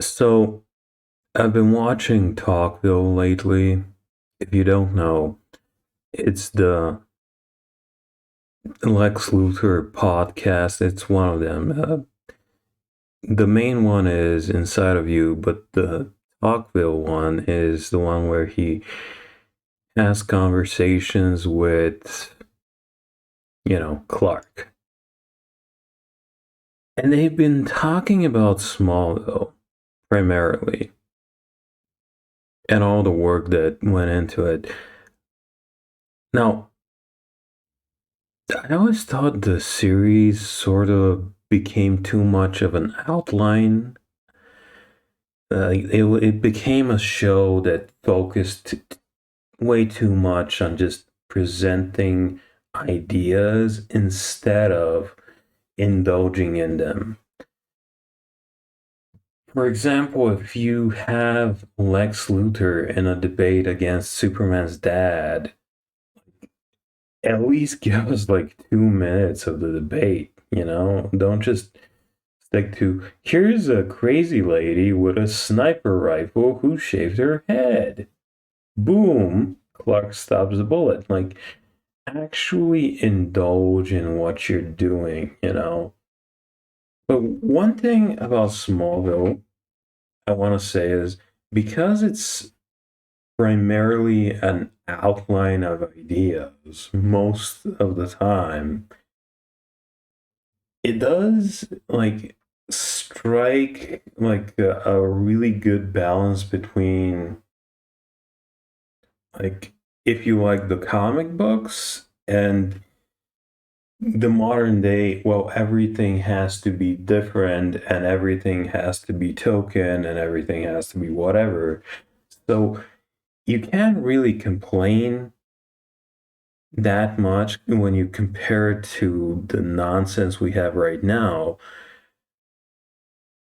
So, I've been watching Talkville lately. If you don't know, it's the Lex Luthor podcast. It's one of them. The main one is Inside of You, but the Talkville one is the one where he has conversations with, Clark. And they've been talking about Smallville primarily and all the work that went into it. Now, I always thought the series sort of became too much of an outline. It became a show that focused way too much on just presenting ideas instead of indulging in them. For example, if you have Lex Luthor in a debate against Superman's dad, at least give us like 2 minutes of the debate, you know? Don't just stick to here's a crazy lady with a sniper rifle who shaved her head. Boom, Clark stops the bullet. Like, actually indulge in what you're doing, you know? But one thing about Smallville I want to say is because it's primarily an outline of ideas most of the time, it does like strike like a really good balance between like if you like the comic books and the modern day, well, everything has to be different and everything has to be token and everything has to be whatever. So you can't really complain that much when you compare it to the nonsense we have right now.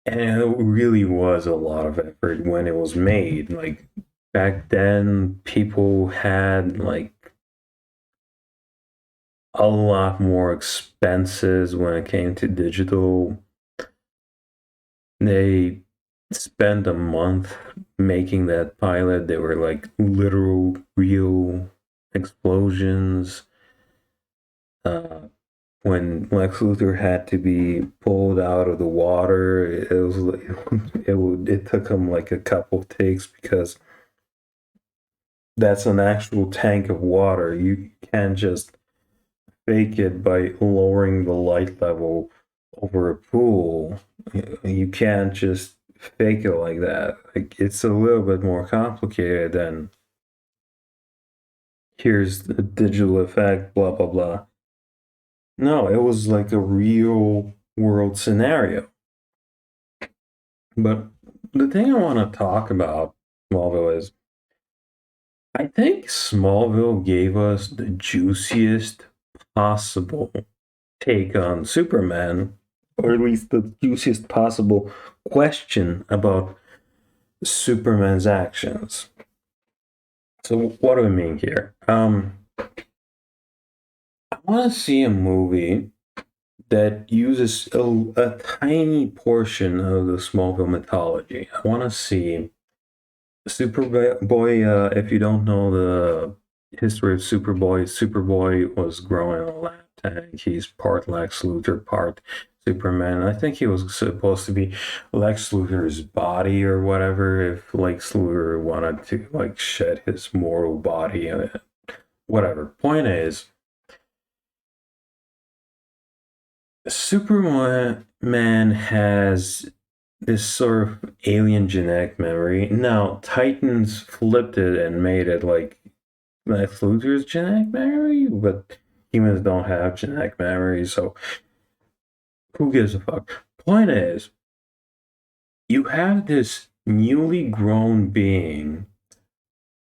And it really was a lot of effort when it was made. Like back then, people had like a lot more expenses when it came to digital. They spent a month making that pilot. They were like literal, real explosions. Uh, when Lex Luthor had to be pulled out of the water, it was it took him like a couple of takes because that's an actual tank of water. You can't just fake it by lowering the light level over a pool. You can't just fake it like that. Like it's a little bit more complicated than here's the digital effect, blah blah blah. No, it was like a real world scenario. But the thing I want to talk about Smallville is I think Smallville gave us the juiciest possible take on Superman, or at least the juiciest possible question about Superman's actions. So, what do I mean here? I want to see a movie that uses a tiny portion of the Smallville mythology. I want to see Superboy. If you don't know the history of Superboy, Superboy was growing in a lab tank. He's part Lex Luthor, part Superman. I think he was supposed to be Lex Luthor's body or whatever. If Lex Luthor wanted to like shed his mortal body, whatever. Point is, Superman has this sort of alien genetic memory. Now, Titans flipped it and made it like Luthor's genetic memory, but humans don't have genetic memory, so who gives a fuck? Point is, you have this newly grown being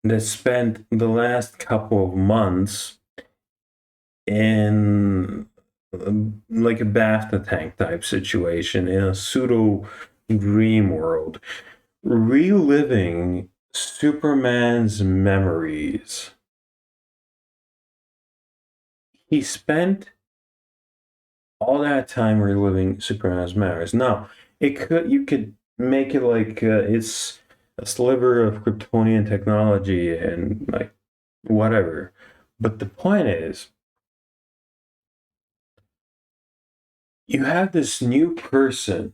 that spent the last couple of months in like a BAFTA tank type situation in a pseudo dream world, reliving Superman's memories. He spent all that time reliving Superman's memories. Now, it could you could make it like it's a sliver of Kryptonian technology and like whatever. But the point is, you have this new person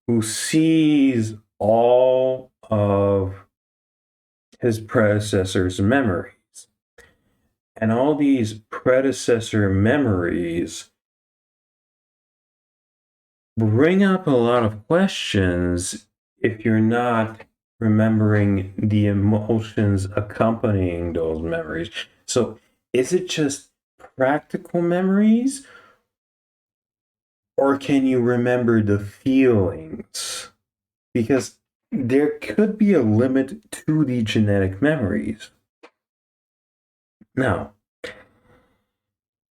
who sees all of his predecessor's memories. And all these predecessor memories bring up a lot of questions if you're not remembering the emotions accompanying those memories. So, is it just practical memories, or can you remember the feelings? Because there could be a limit to the genetic memories. Now,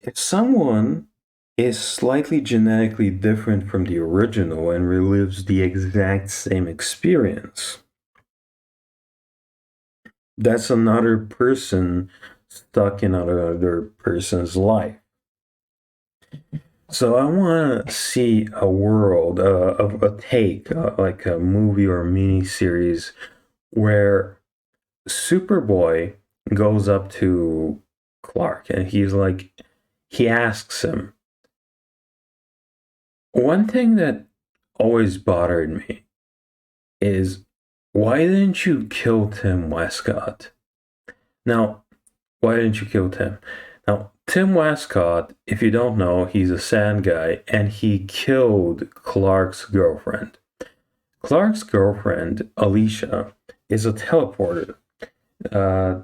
if someone is slightly genetically different from the original and relives the exact same experience, that's another person stuck in another person's life. So I want to see a world of a take, like a movie or a mini series, where Superboy goes up to Clark and he's like, he asks him, one thing that always bothered me is, why didn't you kill Tim Westcott? Now, why didn't you kill Tim? Now, Tim Westcott, if you don't know, he's a sand guy and he killed Clark's girlfriend. Clark's girlfriend, Alicia, is a teleporter. Uh,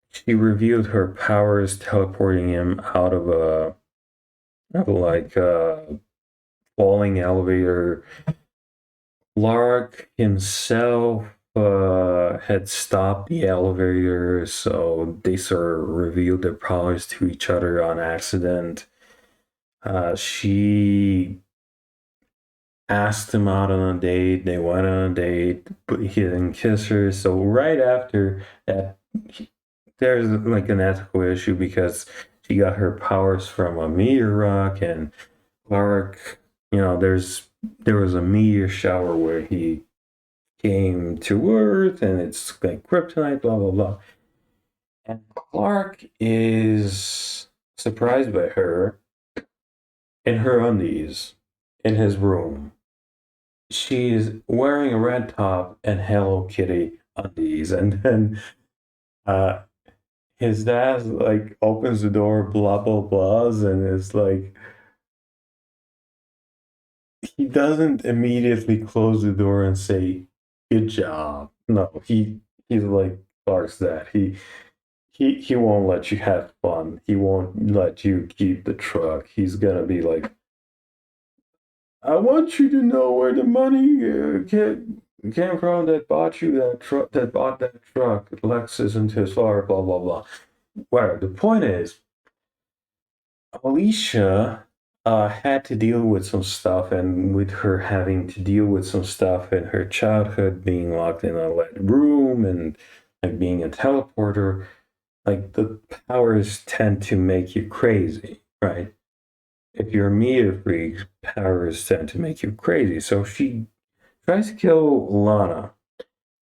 she revealed her powers teleporting him out of a falling elevator. Clark himself had stopped the elevator, so they sort of revealed their powers to each other on accident. She asked him out on a date. They went on a date, but he didn't kiss her. So right after that, there's like an ethical issue because she got her powers from a meteor rock, and Clark, there was a meteor shower where he came to Earth, and it's like kryptonite, blah blah blah. And Clark is surprised by her in her undies in his room. She's wearing a red top and Hello Kitty undies, and then uh, his dad like opens the door, blah blah blahs, and it's like he doesn't immediately close the door and say good job. No, he's like Clark's dad. He won't let you have fun. He won't let you keep the truck. He's gonna be like, I want you to know where the money came from that bought you that truck, that bought that truck. Lex isn't his father, blah blah blah. Whatever. The point is, Alicia had to deal with some stuff, and with her having to deal with some stuff in her childhood, being locked in a lead room and like being a teleporter, like the powers tend to make you crazy, right? If you're a media freak, powers tend to make you crazy. So she tries to kill Lana,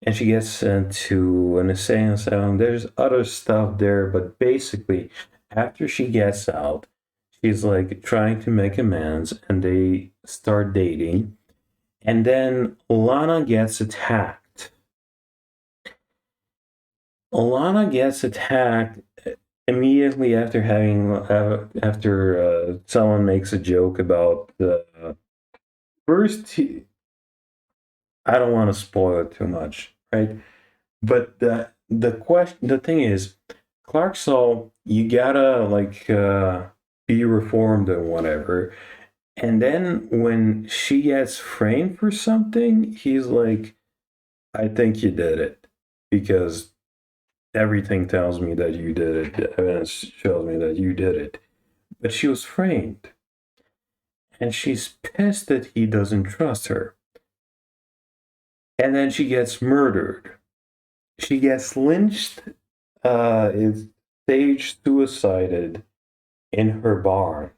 and she gets sent to an insane asylum. There's other stuff there, but basically, after she gets out, she's like trying to make amends, and they start dating. And then Lana gets attacked. Lana gets attacked immediately after someone makes a joke about the first. I don't want to spoil it too much, right? But the thing is, Clark Saul, you gotta like be reformed and whatever. And then when she gets framed for something, he's like, I think you did it because everything tells me that you did it. The evidence shows me that you did it. But she was framed, and she's pissed that he doesn't trust her. And then she gets murdered. She gets lynched, is stage suicided in her barn.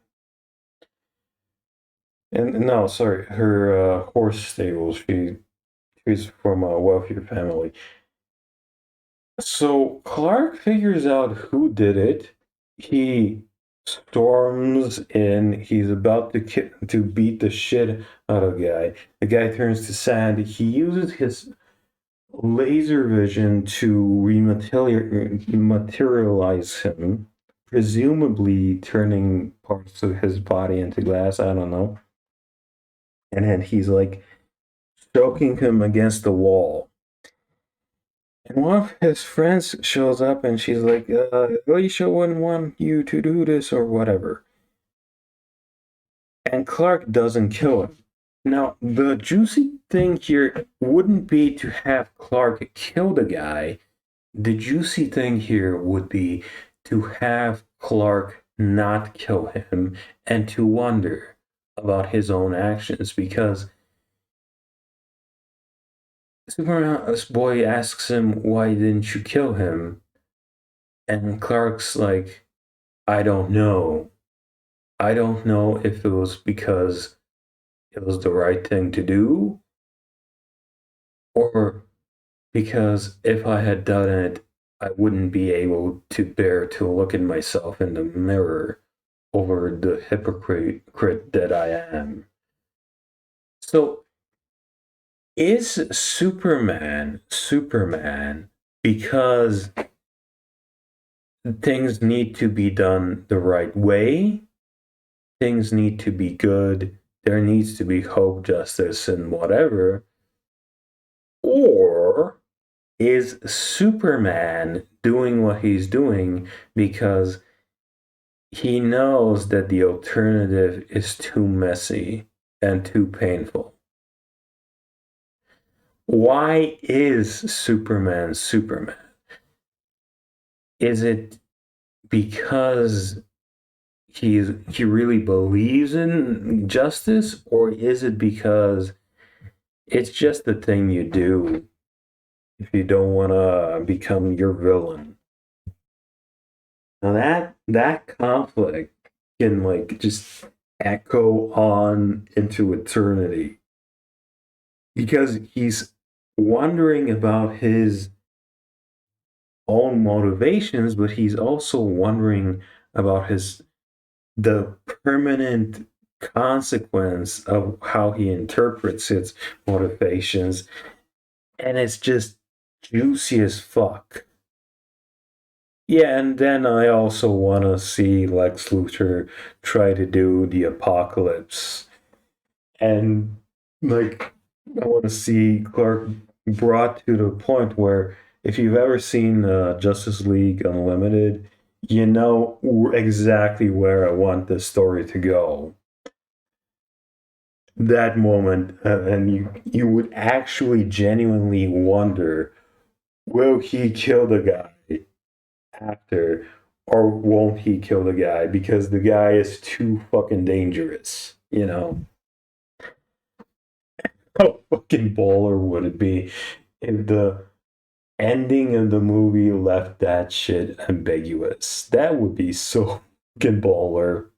And no, sorry, her horse stable. She He's from a wealthier family. So Clark figures out who did it. He storms in. He's about to beat the shit out of the guy. The guy turns to sand. He uses his laser vision to rematerialize him, presumably turning parts of his body into glass. I don't know. And then he's like choking him against the wall. And one of his friends shows up and she's like, Alicia wouldn't want you to do this or whatever. And Clark doesn't kill him. Now, the juicy thing here wouldn't be to have Clark kill the guy. The juicy thing here would be to have Clark not kill him and to wonder about his own actions, because Superman's boy asks him, "Why didn't you kill him?" And Clark's like, "I don't know. I don't know if it was because it was the right thing to do, or because if I had done it, I wouldn't be able to bear to look at myself in the mirror over the hypocrite that I am." So, is Superman because things need to be done the right way? Things need to be good. There needs to be hope, justice, and whatever. Or is Superman doing what he's doing because he knows that the alternative is too messy and too painful? Why is Superman Superman? Is it because he really believes in justice, or is it because it's just the thing you do if you don't want to become your villain? Now that conflict can like just echo on into eternity, because he's wondering about his own motivations, but he's also wondering about the permanent consequence of how he interprets his motivations, and it's just juicy as fuck. Yeah, and then I also want to see Lex Luthor try to do the apocalypse, and like I want to see Clark brought to the point where, if you've ever seen Justice League Unlimited, you know exactly where I want this story to go. That moment, and you would actually genuinely wonder, will he kill the guy after, or won't he kill the guy because the guy is too fucking dangerous, you know? How fucking baller would it be if the ending of the movie left that shit ambiguous? That would be so fucking baller.